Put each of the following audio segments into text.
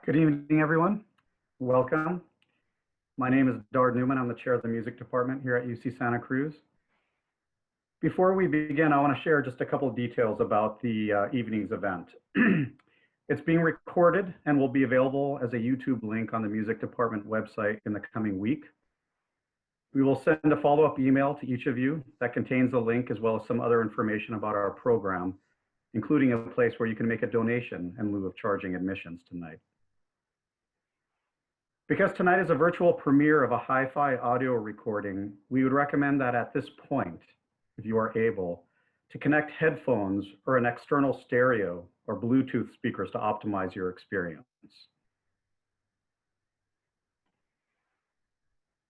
Good evening, everyone. Welcome. My name is Dard Newman. I'm the chair of the music department here at UC Santa Cruz. Before we begin, I want to share just a couple of details about the evening's event. It's being recorded and will be available as a YouTube link on the music department website in the coming week. We will send a follow-up email to each of you that contains the link as well as some other information about our program, including a place where you can make a donation in lieu of charging admissions tonight. Because tonight is a virtual premiere of a hi-fi audio recording, we would recommend that at this point, if you are able, to connect headphones or an external stereo or Bluetooth speakers to optimize your experience.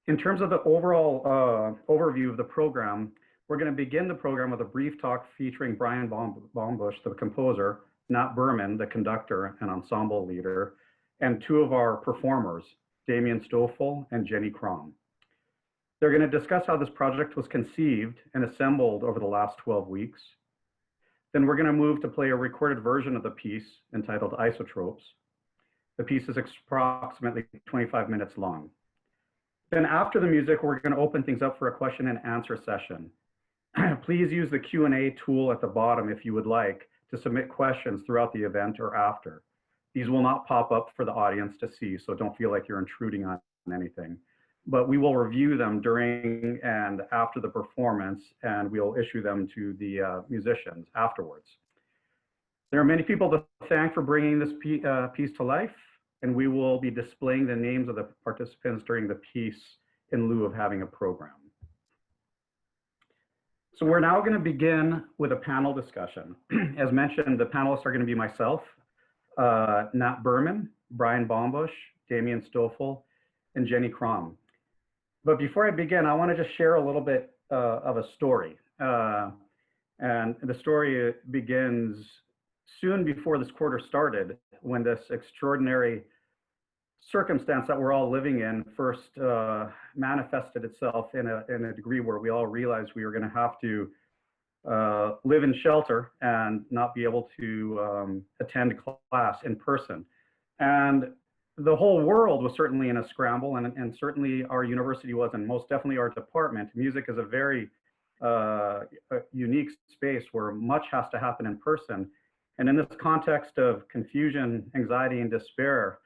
In terms of the overall overview of the program, we're going to begin the program with a brief talk featuring Brian Baumbusch, the composer, Nat Berman, the conductor and ensemble leader, and two of our performers, Damien Stoffel and Jenny Krom. They're going to discuss how this project was conceived and assembled over the last 12 weeks. Then we're going to move to play a recorded version of the piece entitled Isotopes. The piece is approximately 25 minutes long. Then after the music, we're going to open things up for a question and answer session. Please use the Q&A tool at the bottom if you would like to submit questions throughout the event or after. These will not pop up for the audience to see, so don't feel like you're intruding on anything. But we will review them during and after the performance, and we'll issue them to the musicians afterwards. There are many people to thank for bringing this piece to life, and we will be displaying the names of the participants during the piece in lieu of having a program. So we're now going to begin with a panel discussion. As mentioned, the panelists are going to be myself, Nat Berman, Brian Baumbusch, Damien Stoffel, and Jenny Krom. But before I begin, I want to just share a little bit of a story. And the story begins soon before this quarter started, when this extraordinary circumstance that we're all living in first manifested itself in a degree where we all realized we were going to have to live in shelter and not be able to attend class in person. And the whole world was certainly in a scramble, and certainly our university was, and most definitely our department. Music is a very unique space where much has to happen in person. And in this context of confusion, anxiety, and despair,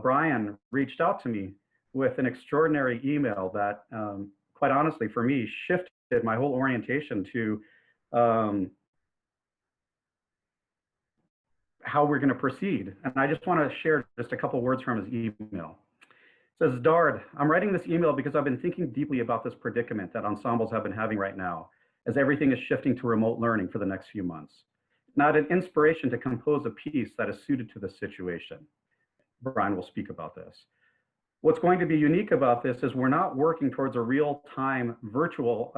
Brian reached out to me with an extraordinary email that, quite honestly, for me, shifted my whole orientation to how we're going to proceed. And I just want to share just a couple words from his email. It says, Dard, I'm writing this email because I've been thinking deeply about this predicament that ensembles have been having right now, as everything is shifting to remote learning for the next few months. Not an inspiration to compose a piece that is suited to this situation. Brian will speak about this. What's going to be unique about this is we're not working towards a real-time virtual,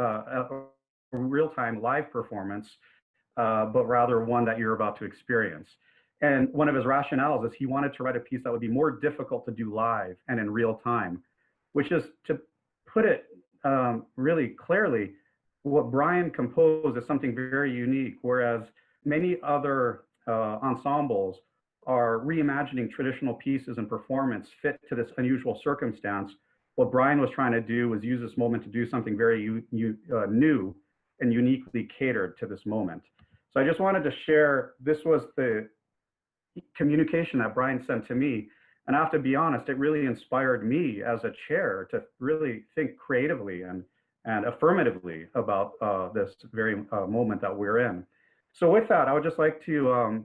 real-time live performance, but rather one that you're about to experience. And one of his rationales is he wanted to write a piece that would be more difficult to do live and in real time, which is, to put it really clearly, what Brian composed is something very unique, whereas many other ensembles are reimagining traditional pieces and performance fit to this unusual circumstance. What Brian was trying to do was use this moment to do something very new and uniquely catered to this moment. So I just wanted to share, this was the communication that Brian sent to me. And I have to be honest, it really inspired me as a chair to really think creatively and affirmatively about this very moment that we're in. So with that, I would just like to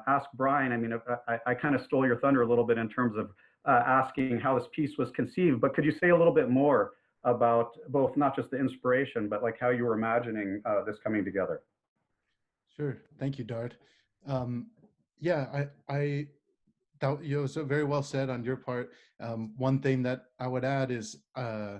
ask Brian, I mean, I kind of stole your thunder a little bit in terms of asking how this piece was conceived, but could you say a little bit more about both, not just the inspiration, but like how you were imagining this coming together? Sure. Thank you, Dard. Yeah, that was very well said on your part. One thing that I would add is I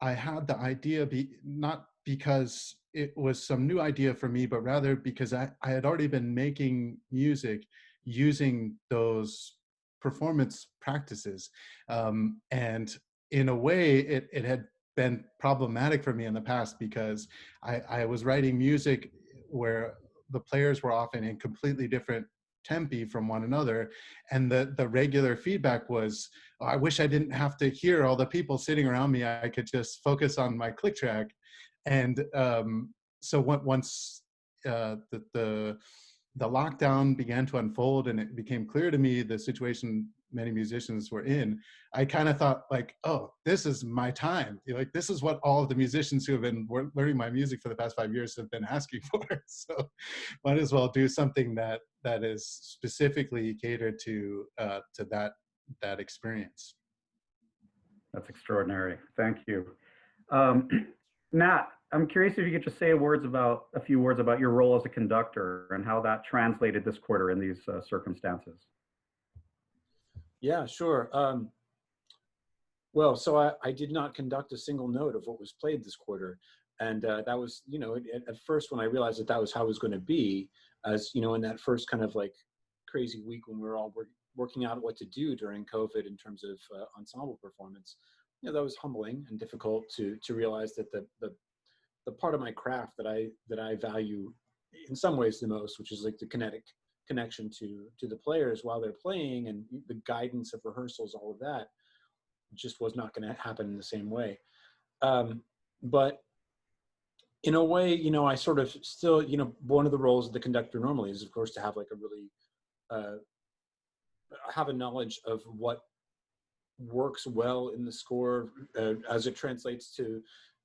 had the idea not because it was some new idea for me, but rather because I had already been making music using those performance practices. And in a way, it had been problematic for me in the past because I was writing music where the players were often in completely different tempi from one another. And the regular feedback was, oh, I wish I didn't have to hear all the people sitting around me. I could just focus on my click track. And so once the lockdown began to unfold and it became clear to me the situation many musicians were in, I kind of thought like, oh, this is my time. Like, this is what all of the musicians who have been learning my music for the past 5 years have been asking for. So might as well do something that is specifically catered to that experience. That's extraordinary. Thank you. Um, Matt, I'm curious if you could just say a few words about your role as a conductor and how that translated this quarter in these circumstances. Yeah, sure. Well, so I did not conduct a single note of what was played this quarter. And that was, you know, at first when I realized that that was how it was going to be, as, you know, in that first kind of like crazy week when we were all working out what to do during COVID in terms of ensemble performance, you know, that was humbling and difficult to realize that the part of my craft that I value in some ways the most, which is like the kinetic connection to the players while they're playing and the guidance of rehearsals, all of that, just was not going to happen in the same way. But in a way, you know, I sort of still, you know, one of the roles of the conductor normally is, of course, to have like a really, have a knowledge of what works well in the score as it translates to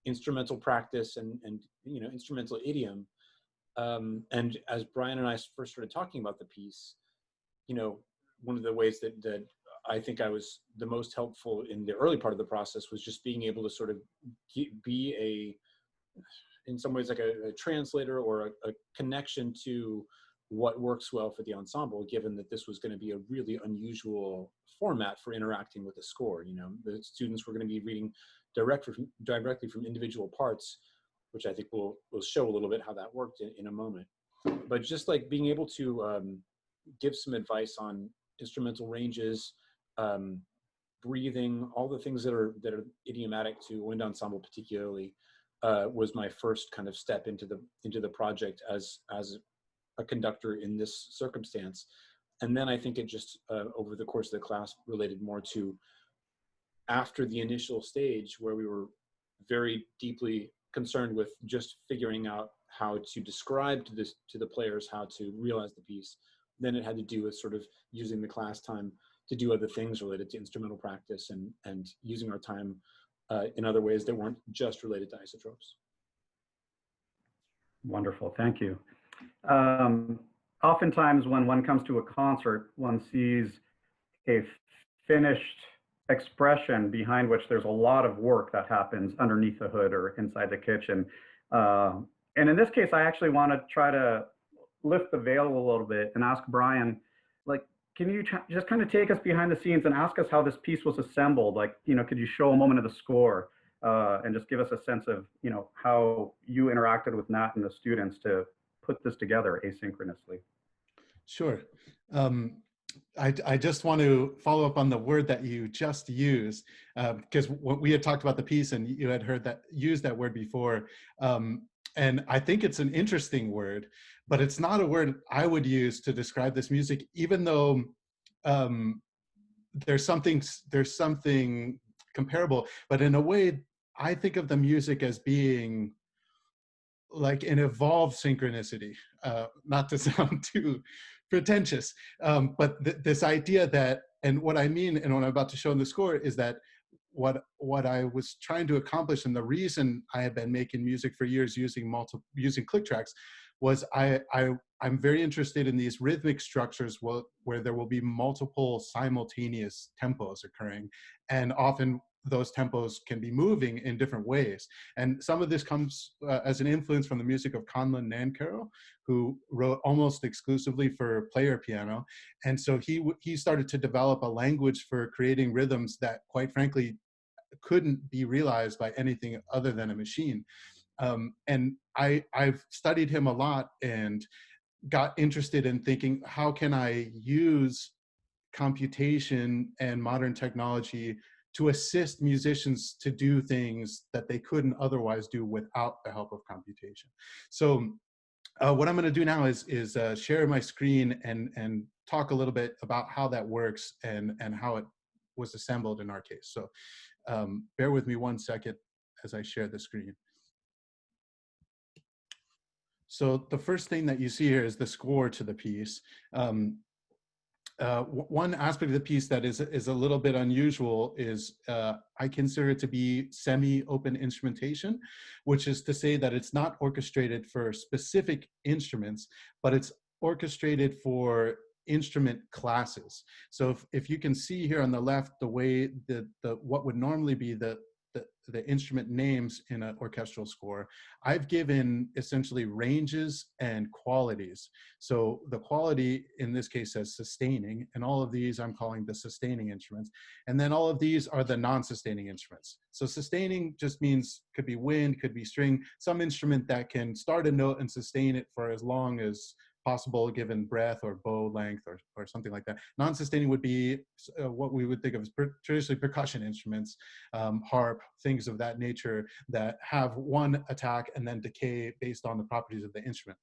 instrumental practice and you know, instrumental idiom. And as Brian and I first started talking about the piece, you know, one of the ways that I think I was the most helpful in the early part of the process was just being able to sort of be in some ways like a translator or a connection to what works well for the ensemble, given that this was going to be a really unusual format for interacting with the score. You know, the students were going to be reading directly from individual parts, which I think we'll show a little bit how that worked in a moment. But just like being able to give some advice on instrumental ranges, breathing, all the things that are idiomatic to wind ensemble particularly, was my first kind of step into the project as a conductor in this circumstance. And then I think it just over the course of the class related more to after the initial stage where we were very deeply concerned with just figuring out how to describe to the players how to realize the piece. Then it had to do with sort of using the class time to do other things related to instrumental practice and using our time in other ways that weren't just related to Isotopes. Wonderful, thank you. Oftentimes when one comes to a concert, one sees a finished expression behind which there's a lot of work that happens underneath the hood or inside the kitchen. And in this case, I actually want to try to lift the veil a little bit and ask Brian, like, can you just kind of take us behind the scenes and ask us how this piece was assembled? Like, you know, could you show a moment of the score and just give us a sense of, you know, how you interacted with Nat and the students to put this together asynchronously? Sure. I just want to follow up on the word that you just used, because we had talked about the piece and you had used that word before. And I think it's an interesting word, but it's not a word I would use to describe this music, even though there's something comparable. But in a way, I think of the music as being like an evolved synchronicity, not to sound too pretentious, but this idea that, and what I mean and what I'm about to show in the score is that what I was trying to accomplish, and the reason I had been making music for years using click tracks, was I'm very interested in these rhythmic structures where there will be multiple simultaneous tempos occurring, and often those tempos can be moving in different ways. And some of this comes as an influence from the music of Conlon Nancarrow, who wrote almost exclusively for player piano. And so he started to develop a language for creating rhythms that, quite frankly, couldn't be realized by anything other than a machine. And I've studied him a lot and got interested in thinking, how can I use computation and modern technology to assist musicians to do things that they couldn't otherwise do without the help of computation? So What I'm going to do now is share my screen and talk a little bit about how that works and how it was assembled in our case. So bear with me 1 second as I share the screen. So the first thing that you see here is the score to the piece. One aspect of the piece that is a little bit unusual is I consider it to be semi-open instrumentation, which is to say that it's not orchestrated for specific instruments, but it's orchestrated for instrument classes. So if you can see here on the left, the way the what would normally be the instrument names in an orchestral score, I've given essentially ranges and qualities. So the quality in this case says sustaining, and all of these I'm calling the sustaining instruments. And then all of these are the non-sustaining instruments. So sustaining just means could be wind, could be string, some instrument that can start a note and sustain it for as long as possible given breath or bow length or something like that. Non-sustaining would be what we would think of as traditionally percussion instruments, harp, things of that nature that have one attack and then decay based on the properties of the instrument.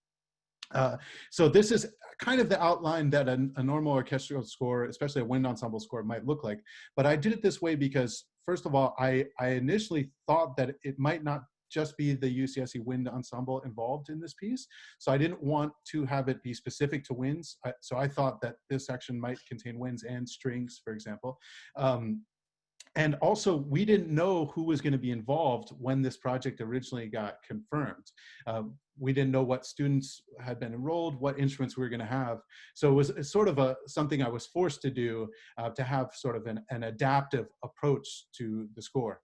So this is kind of the outline that a normal orchestral score, especially a wind ensemble score, might look like. But I did it this way because, first of all, I initially thought that it might not just be the UCSC wind ensemble involved in this piece. So I didn't want to have it be specific to winds. So I thought that this section might contain winds and strings, for example. And also, we didn't know who was going to be involved when this project originally got confirmed. We didn't know what students had been enrolled, what instruments we were going to have. So it was sort of something I was forced to do to have sort of an adaptive approach to the score.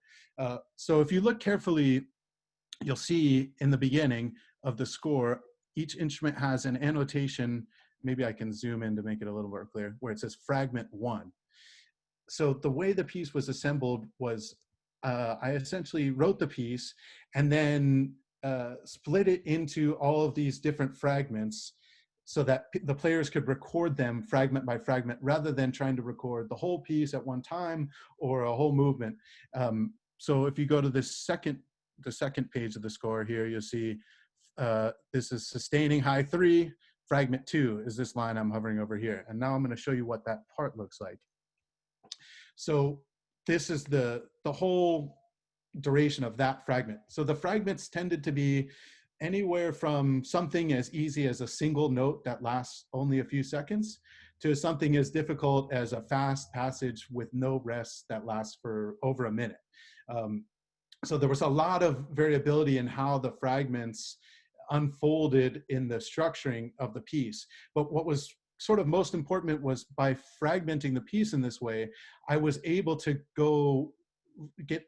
So if you look carefully, you'll see in the beginning of the score, each instrument has an annotation. Maybe I can zoom in to make it a little more clear, where it says fragment 1. So the way the piece was assembled was I essentially wrote the piece and then split it into all of these different fragments so that the players could record them fragment by fragment rather than trying to record the whole piece at one time or a whole movement. So if you go to the second page of the score here, you'll see this is sustaining high 3, fragment 2 is this line I'm hovering over here. And now I'm going to show you what that part looks like. So this is the whole duration of that fragment. So the fragments tended to be anywhere from something as easy as a single note that lasts only a few seconds to something as difficult as a fast passage with no rest that lasts for over a minute. So there was a lot of variability in how the fragments unfolded in the structuring of the piece. But what was sort of most important was by fragmenting the piece in this way, I was able to go get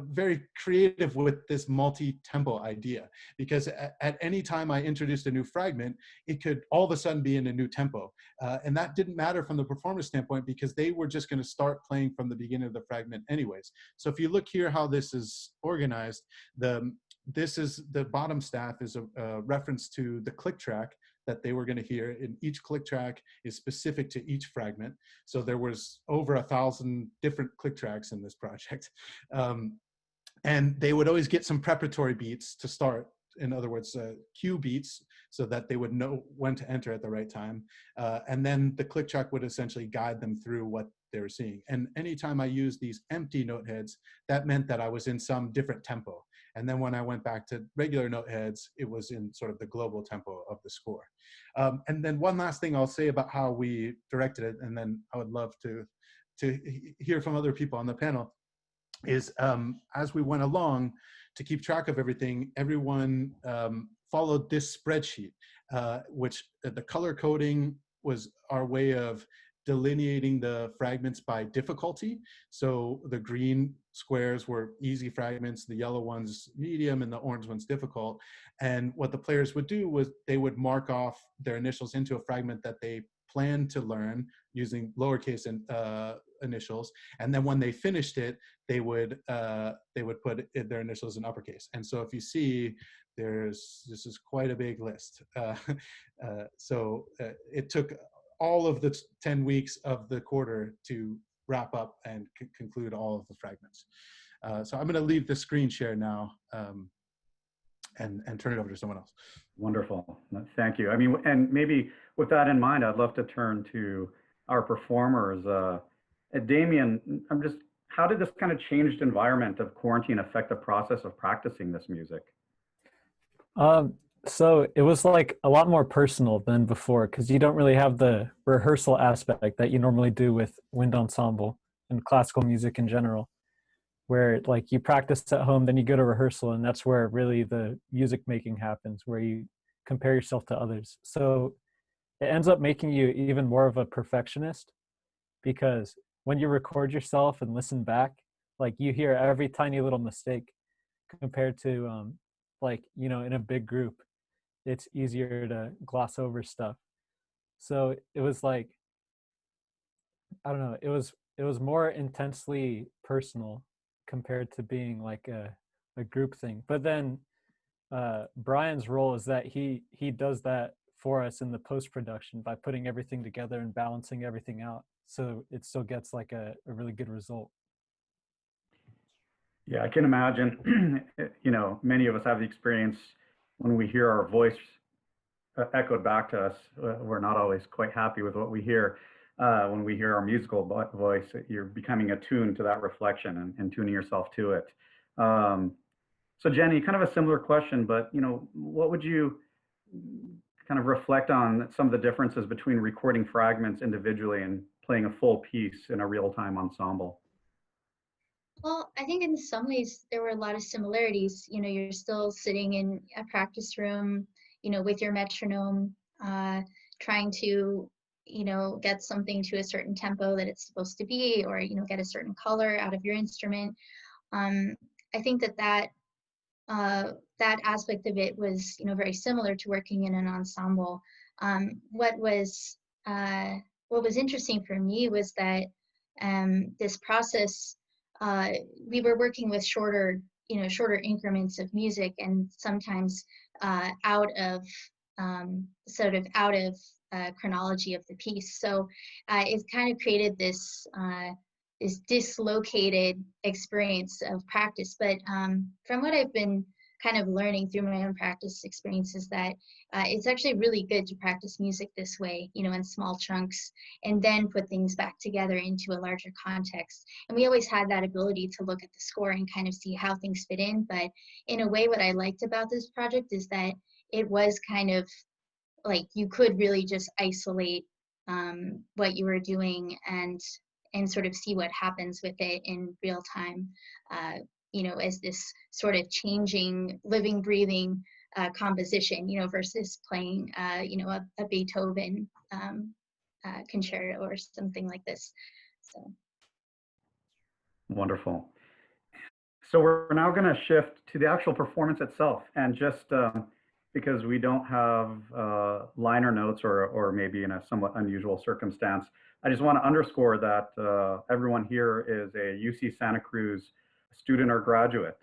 very creative with this multi-tempo idea, because at any time I introduced a new fragment, it could all of a sudden be in a new tempo. And that didn't matter from the performance standpoint because they were just going to start playing from the beginning of the fragment anyways. So if you look here how this is organized, this is the bottom staff is a reference to the click track that they were going to hear, and each click track is specific to each fragment. So there was over 1,000 different click tracks in this project. And they would always get some preparatory beats to start. In other words, cue beats so that they would know when to enter at the right time. And then the click track would essentially guide them through what they were seeing. And anytime I used these empty note heads, that meant that I was in some different tempo. And then when I went back to regular note heads, it was in sort of the global tempo of the score. And then one last thing I'll say about how we directed it, and then I would love to hear from other people on the panel, is as we went along, to keep track of everything, everyone followed this spreadsheet, which the color coding was our way of delineating the fragments by difficulty. So the green squares were easy fragments, the yellow ones medium, and the orange ones difficult. And what the players would do was they would mark off their initials into a fragment that they planned to learn using lowercase initials, and then when they finished it, they would put their initials in uppercase. And so if you see, this is quite a big list. It took all of the 10 weeks of the quarter to wrap up and conclude all of the fragments. So I'm going to leave the screen share now, and turn it over to someone else. Wonderful. Thank you. I mean, and maybe with that in mind, I'd love to turn to our performers. Damien, how did this kind of changed environment of quarantine affect the process of practicing this music? So it was like a lot more personal than before because you don't really have the rehearsal aspect that you normally do with wind ensemble and classical music in general, where like you practice at home, then you go to rehearsal, and that's where really the music making happens, where you compare yourself to others. So it ends up making you even more of a perfectionist because when you record yourself and listen back, like you hear every tiny little mistake compared to like, you know, in a big group, it's easier to gloss over stuff. So it was like, I don't know, it was more intensely personal compared to being like a group thing. But then Brian's role is that he does that for us in the post production by putting everything together and balancing everything out, so it still gets like a really good result. Yeah, I can imagine. You know, many of us have the experience when we hear our voice echoed back to us. We're not always quite happy with what we hear. When we hear our musical voice, you're becoming attuned to that reflection and tuning yourself to it. So Jenny, kind of a similar question, but you know, what would you kind of reflect on some of the differences between recording fragments individually and playing a full piece in a real-time ensemble? Well, I think in some ways there were a lot of similarities. You know, you're still sitting in a practice room, you know, with your metronome, trying to, you know, get something to a certain tempo that it's supposed to be, or, you know, get a certain color out of your instrument. I think that aspect of it was, you know, very similar to working in an ensemble. What was interesting for me was that this process, we were working with shorter increments of music, and sometimes out of chronology of the piece. So it kind of created this dislocated experience of practice. But from what I've been kind of learning through my own practice experiences, that it's actually really good to practice music this way, you know, in small chunks, and then put things back together into a larger context. And we always had that ability to look at the score and kind of see how things fit in. But in a way, what I liked about this project is that it was kind of like you could really just isolate what you were doing and sort of see what happens with it in real time, you know, as this sort of changing, living, breathing composition, you know, versus playing, you know, a Beethoven concerto or something like this. So. Wonderful. So we're now going to shift to the actual performance itself, and just because we don't have liner notes, or maybe in a somewhat unusual circumstance, I just want to underscore that everyone here is a UC Santa Cruz student or graduate.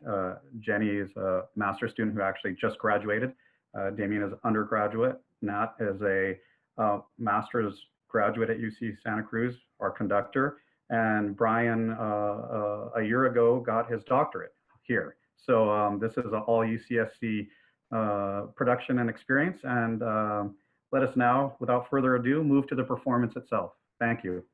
Jenny is a master's student who actually just graduated. Damien is undergraduate. Nat is a master's graduate at UC Santa Cruz, our conductor. And Brian, a year ago, got his doctorate here. So this is an all UCSC production and experience. And let us now, without further ado, move to the performance itself. Thank you.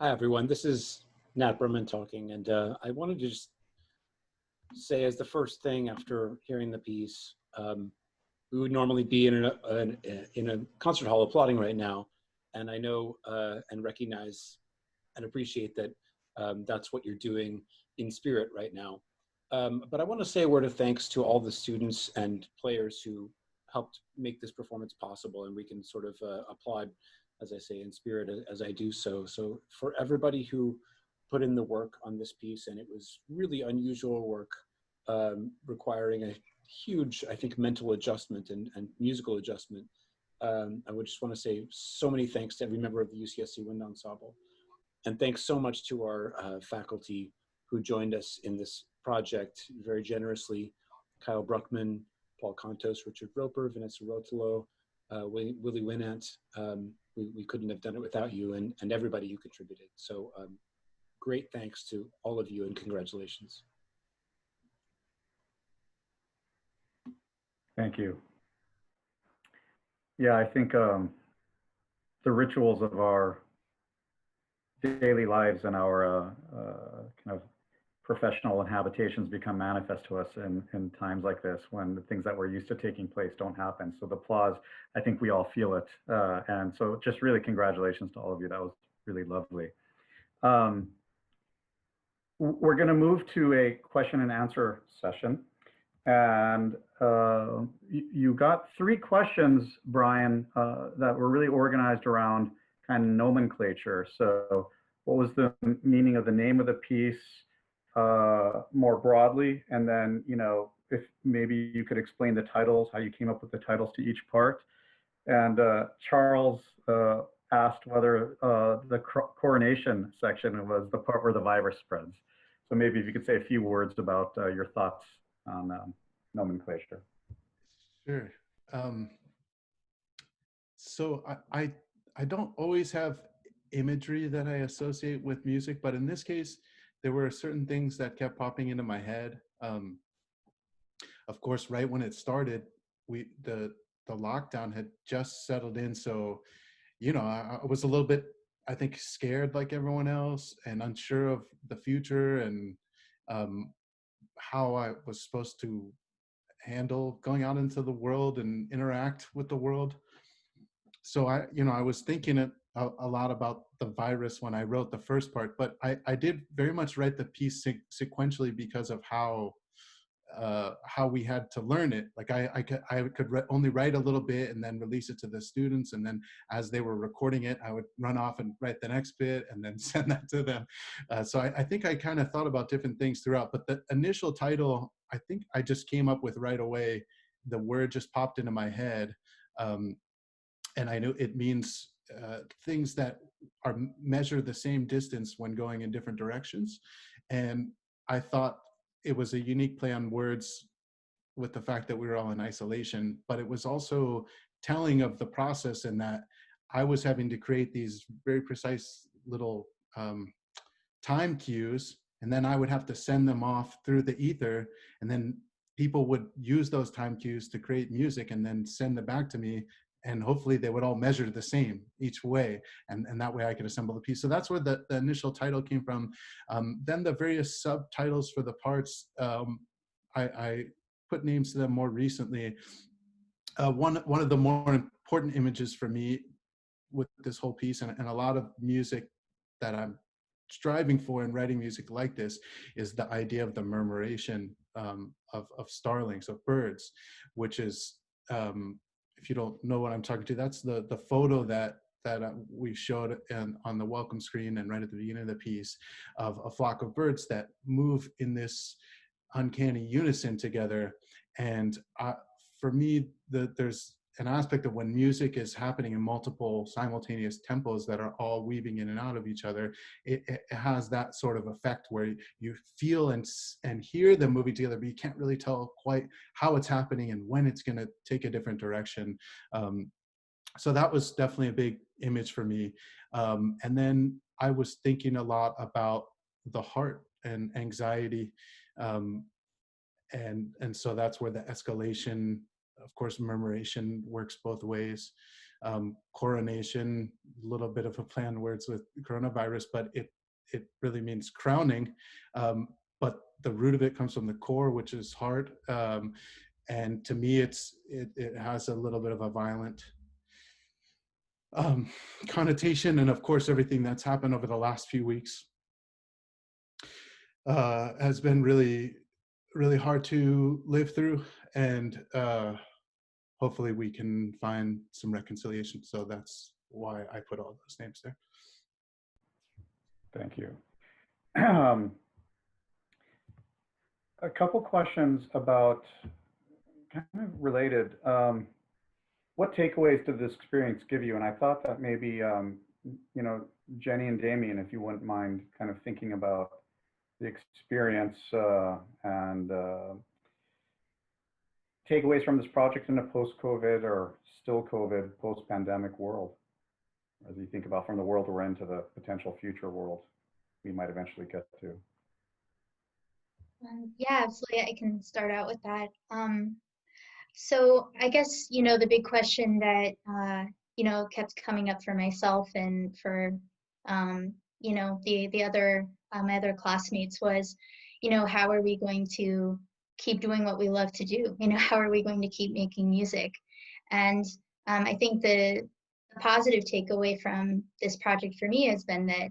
Hi, everyone. This is Nat Berman talking, and I wanted to just say, as the first thing after hearing the piece, we would normally be in a concert hall applauding right now, and I know and recognize and appreciate that that's what you're doing in spirit right now. But I want to say a word of thanks to all the students and players who helped make this performance possible, and we can sort of applaud, as I say, in spirit as I do so. So for everybody who put in the work on this piece, and it was really unusual work, requiring a huge, I think, mental adjustment and musical adjustment. I would just want to say so many thanks to every member of the UCSC Wind Ensemble. And thanks so much to our faculty who joined us in this project very generously: Kyle Bruckman, Paul Contos, Richard Roper, Vanessa Rotolo, Willie Winant. We couldn't have done it without you, and everybody who contributed. So great thanks to all of you, and congratulations. Thank you. Yeah, I think the rituals of our daily lives and our kind of professional habitations become manifest to us in times like this, when the things that were used to taking place don't happen. So the applause, I think we all feel it. And so just really congratulations to all of you. That was really lovely. We're going to move to a question and answer session. And you got 3 questions, Brian, that were really organized around kind of nomenclature. So what was the meaning of the name of the piece more broadly? And then, you know, if maybe you could explain the titles, how you came up with the titles to each part. And Charles asked whether the coronation section was the part where the virus spreads. So maybe if you could say a few words about your thoughts on nomenclature. Sure. So I don't always have imagery that I associate with music, but in this case, there were certain things that kept popping into my head. Of course, right when it started, the lockdown had just settled in, so you know, I was a little bit, I think, scared like everyone else, and unsure of the future and how I was supposed to handle going out into the world and interact with the world. So I was thinking a lot about the virus when I wrote the first part, but I did very much write the piece sequentially because of how we had to learn it. Like I could only write a little bit and then release it to the students, and then as they were recording it, I would run off and write the next bit and then send that to them. So I think I kind of thought about different things throughout, but the initial title, I think I just came up with right away. The word just popped into my head, and I knew it means things that are measure the same distance when going in different directions. And I thought it was a unique play on words with the fact that we were all in isolation, but it was also telling of the process in that I was having to create these very precise little time cues, and then I would have to send them off through the ether, and then people would use those time cues to create music and then send it back to me, and hopefully they would all measure the same each way, and that way I could assemble the piece. So that's where the initial title came from. Then the various subtitles for the parts, I put names to them more recently. One of the more important images for me with this whole piece, and a lot of music that I'm striving for in writing music like this, is the idea of the murmuration of starlings, of birds, which is, if you don't know what I'm talking to, that's the photo that we showed on the welcome screen and right at the beginning of the piece, of a flock of birds that move in this uncanny unison together. And for me, there's an aspect of when music is happening in multiple simultaneous tempos that are all weaving in and out of each other, it has that sort of effect where you feel and hear them moving together, but you can't really tell quite how it's happening and when it's going to take a different direction. So that was definitely a big image for me. And then I was thinking a lot about the heart and anxiety. And so that's where the escalation, of course, murmuration works both ways. coronation, a little bit of a play on words with coronavirus, but it really means crowning. But the root of it comes from the core, which is heart. And to me, it has a little bit of a violent connotation. And of course, everything that's happened over the last few weeks has been really, really hard to live through. And hopefully we can find some reconciliation. So that's why I put all those names there. Thank you. A couple questions about, kind of related. What takeaways did this experience give you? And I thought that maybe, you know, Jenny and Damien, if you wouldn't mind kind of thinking about the experience and takeaways from this project in a post-COVID or still COVID, post-pandemic world, as you think about from the world we're in to the potential future world we might eventually get to. Yeah, absolutely. I can start out with that. So I guess, you know, the big question that, you know, kept coming up for myself and for, you know, the other, my other classmates was, you know, how are we going to keep doing what we love to do? You know, how are we going to keep making music? And I think the positive takeaway from this project for me has been that,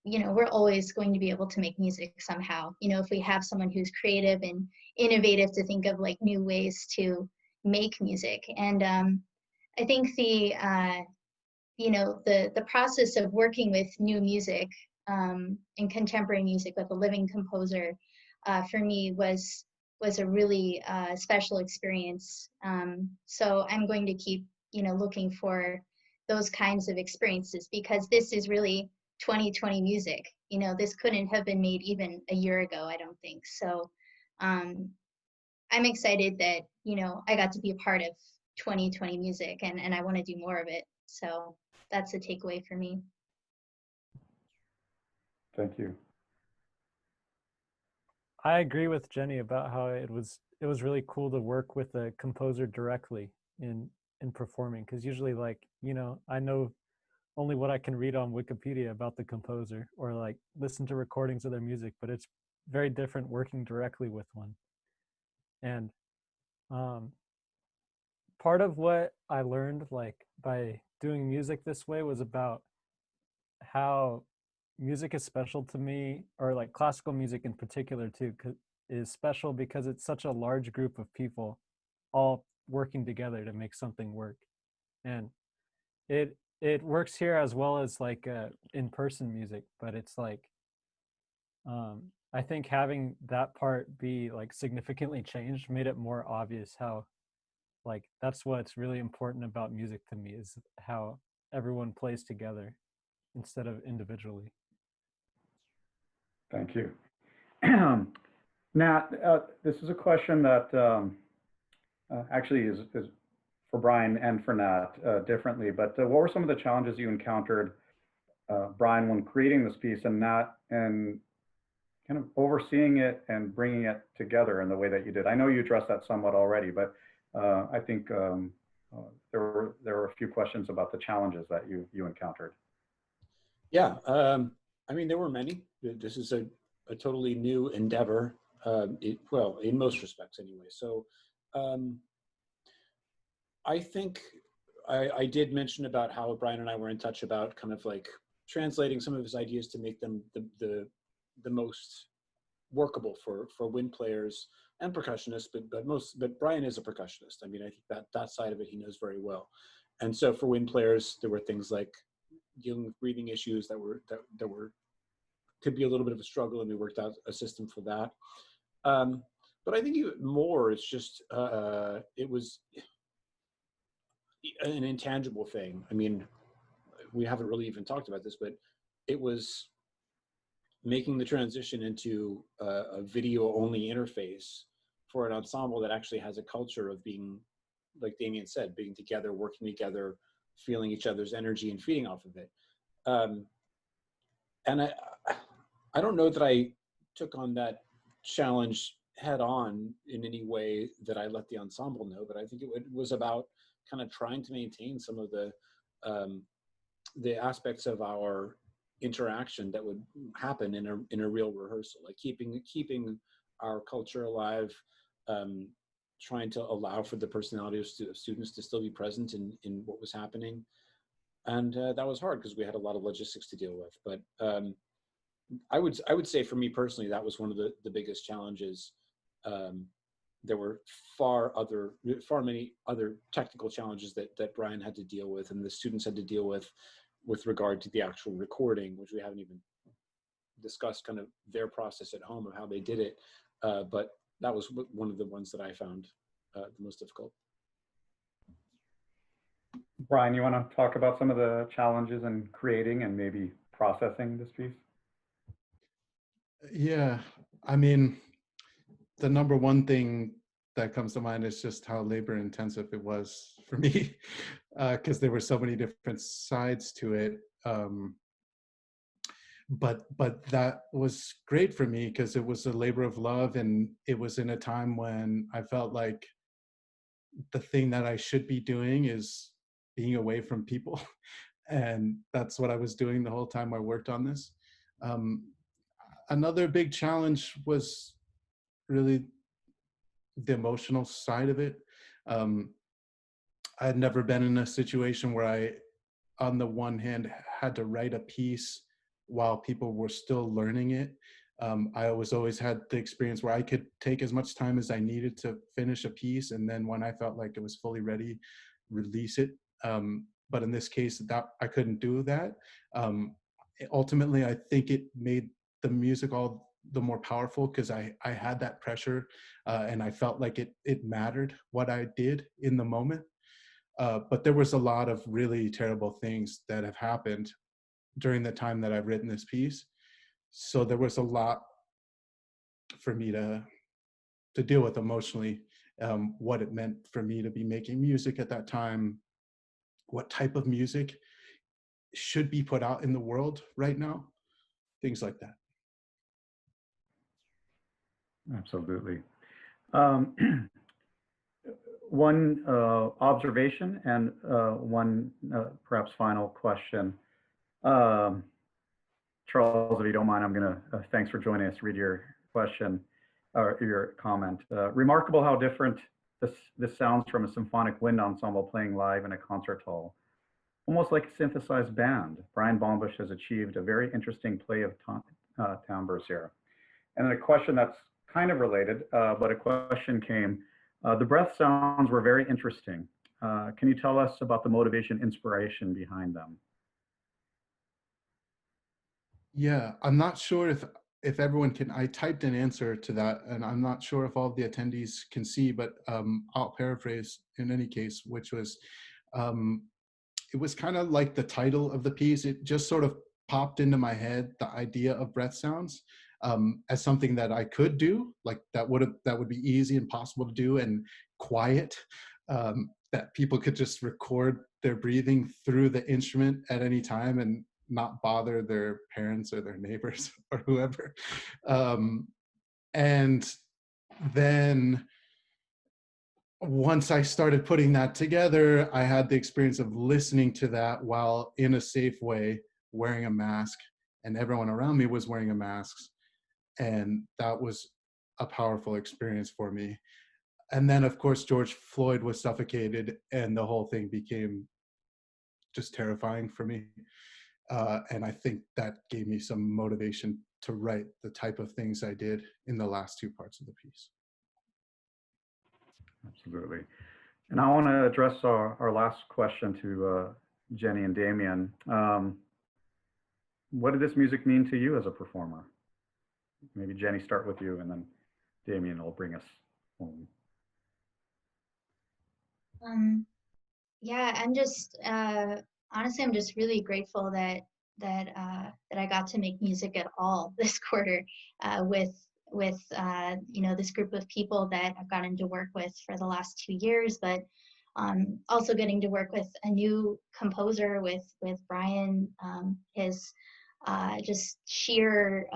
you know, we're always going to be able to make music somehow. You know, if we have someone who's creative and innovative to think of like new ways to make music. And I think the, you know, the process of working with new music and contemporary music with a living composer for me was a really special experience. So I'm going to keep, you know, looking for those kinds of experiences, because this is really 2020 music. You know, this couldn't have been made even a year ago, I don't think. So I'm excited that, you know, I got to be a part of 2020 music, and I want to do more of it. So that's a takeaway for me. Thank you. I agree with Jenny about how it was really cool to work with a composer directly in performing, because usually, like, you know, I know only what I can read on Wikipedia about the composer or like listen to recordings of their music, but it's very different working directly with one. And part of what I learned like by doing music this way was about how music is special to me, or like classical music in particular too, is special because it's such a large group of people all working together to make something work. And it works here as well as like in-person music, but it's like I think having that part be like significantly changed made it more obvious how like that's what's really important about music to me, is how everyone plays together instead of individually. Thank you. Nat, this is a question that actually is for Brian and for Nat differently, but what were some of the challenges you encountered, Brian, when creating this piece, and Nat, and kind of overseeing it and bringing it together in the way that you did? I know you addressed that somewhat already, but I think there were a few questions about the challenges that you encountered. Yeah, I mean, there were many. This is a totally new endeavor, well, in most respects anyway. So I think I did mention about how Brian and I were in touch about kind of like translating some of his ideas to make them the most workable for wind players and percussionists, but Brian is a percussionist. I mean, I think that side of it he knows very well. And so for wind players, there were things like dealing with breathing issues that could be a little bit of a struggle, and we worked out a system for that. But I think even more, it's just it was an intangible thing. I mean, we haven't really even talked about this, but it was making the transition into a video-only interface for an ensemble that actually has a culture of being, like Damien said, being together, working together, feeling each other's energy and feeding off of it. And I don't know that I took on that challenge head on in any way that I let the ensemble know, but I think it was about kind of trying to maintain some of the the aspects of our interaction that would happen in a real rehearsal, like keeping our culture alive, trying to allow for the personality of students to still be present in what was happening. And that was hard because we had a lot of logistics to deal with. But I would say for me personally, that was one of the biggest challenges. There were far many other technical challenges that Brian had to deal with and the students had to deal with regard to the actual recording, which we haven't even discussed kind of their process at home of how they did it. But that was one of the ones that I found the most difficult. Brian, you want to talk about some of the challenges in creating and maybe processing this piece? Yeah, I mean, the number one thing that comes to mind is just how labor intensive it was for me, because there were so many different sides to it. But that was great for me because it was a labor of love, and it was in a time when I felt like the thing that I should be doing is being away from people. And that's what I was doing the whole time I worked on this. Another big challenge was really the emotional side of it. I had never been in a situation where I, on the one hand, had to write a piece while people were still learning it. I always had the experience where I could take as much time as I needed to finish a piece, and then when I felt like it was fully ready, release it. But in this case, that I couldn't do that. Ultimately, I think it made the music all the more powerful because I had that pressure, and I felt like it mattered what I did in the moment. But there was a lot of really terrible things that have happened during the time that I've written this piece. So there was a lot for me to deal with emotionally, what it meant for me to be making music at that time, what type of music should be put out in the world right now, things like that. Absolutely. One observation and one perhaps final question. Charles, if you don't mind, I'm going to, thanks for joining us, read your question or your comment. Remarkable how different this sounds from a symphonic wind ensemble playing live in a concert hall. Almost like a synthesized band. Brian Baumbusch has achieved a very interesting play of timbres here. And then a question that's kind of related, but a question came. The breath sounds were very interesting. Can you tell us about the motivation, inspiration behind them? Yeah, I'm not sure if everyone can. I typed an answer to that, and I'm not sure if all of the attendees can see, but I'll paraphrase in any case, which was, it was kind of like the title of the piece. It just sort of popped into my head, the idea of breath sounds, as something that I could do, like that would be easy and possible to do and quiet, that people could just record their breathing through the instrument at any time and not bother their parents or their neighbors or whoever. And then once I started putting that together, I had the experience of listening to that while in a safe way, wearing a mask, and everyone around me was wearing a mask. And that was a powerful experience for me. And then, of course, George Floyd was suffocated, and the whole thing became just terrifying for me. And I think that gave me some motivation to write the type of things I did in the last two parts of the piece. Absolutely. And I want to address our last question to Jenny and Damien. What did this music mean to you as a performer? Maybe Jenny, start with you, and then Damien will bring us home. Yeah, I'm just honestly, I'm just really grateful that I got to make music at all this quarter with you know, this group of people that I've gotten to work with for the last 2 years, but also getting to work with a new composer with Brian. His just sheer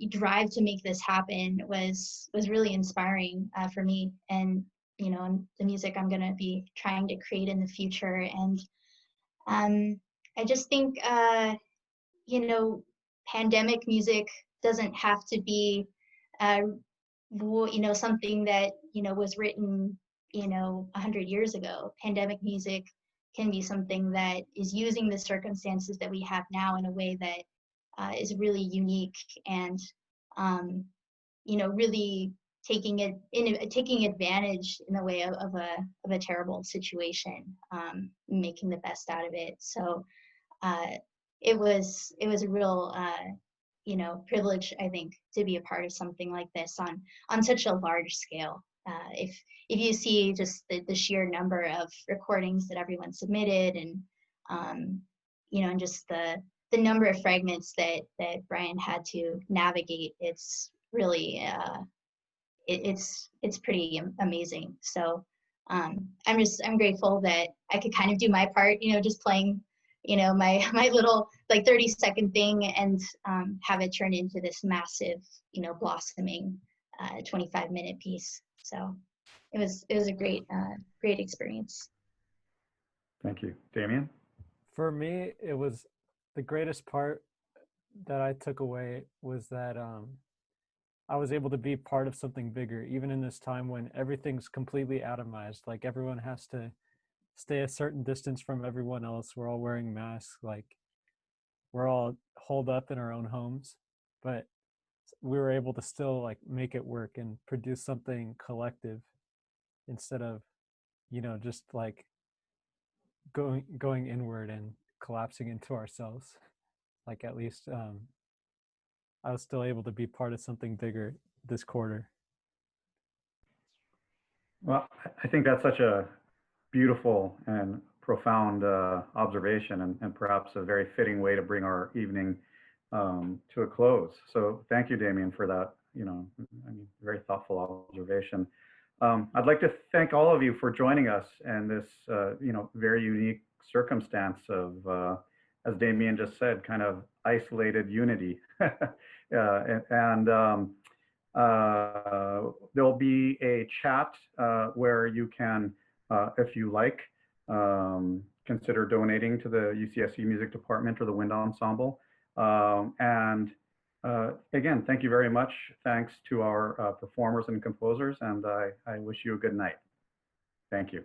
drive to make this happen was really inspiring for me. And you know, and the music I'm going to be trying to create in the future. And I just think, you know, pandemic music doesn't have to be, you know, something that, you know, was written, you know, 100 years ago. Pandemic music can be something that is using the circumstances that we have now in a way that is really unique and, you know, really taking advantage in a way of a terrible situation, making the best out of it. So it was a real you know, privilege, I think, to be a part of something like this on such a large scale. If you see just the sheer number of recordings that everyone submitted, and you know, and just the number of fragments that Brian had to navigate, it's really it's pretty amazing. So I'm grateful that I could kind of do my part, you know, just playing, you know, my little like 30-second thing, and have it turn into this massive, you know, blossoming 25-minute piece. So it was a great experience. Thank you. Damien? For me, it was the greatest part that I took away was that I was able to be part of something bigger, even in this time when everything's completely atomized. Like everyone has to stay a certain distance from everyone else. We're all wearing masks. Like we're all holed up in our own homes, but we were able to still like make it work and produce something collective instead of, you know, just like going inward and collapsing into ourselves. Like at least I was still able to be part of something bigger this quarter. Well, I think that's such a beautiful and profound observation, and perhaps a very fitting way to bring our evening to a close. So thank you, Damien, for that, you know, I mean, very thoughtful observation. I'd like to thank all of you for joining us in this, you know, very unique circumstance of, as Damien just said, kind of isolated unity. There'll be a chat where you can, if you like, consider donating to the UCSC Music Department or the Wind Ensemble. Again, thank you very much. Thanks to our performers and composers, and I wish you a good night. Thank you.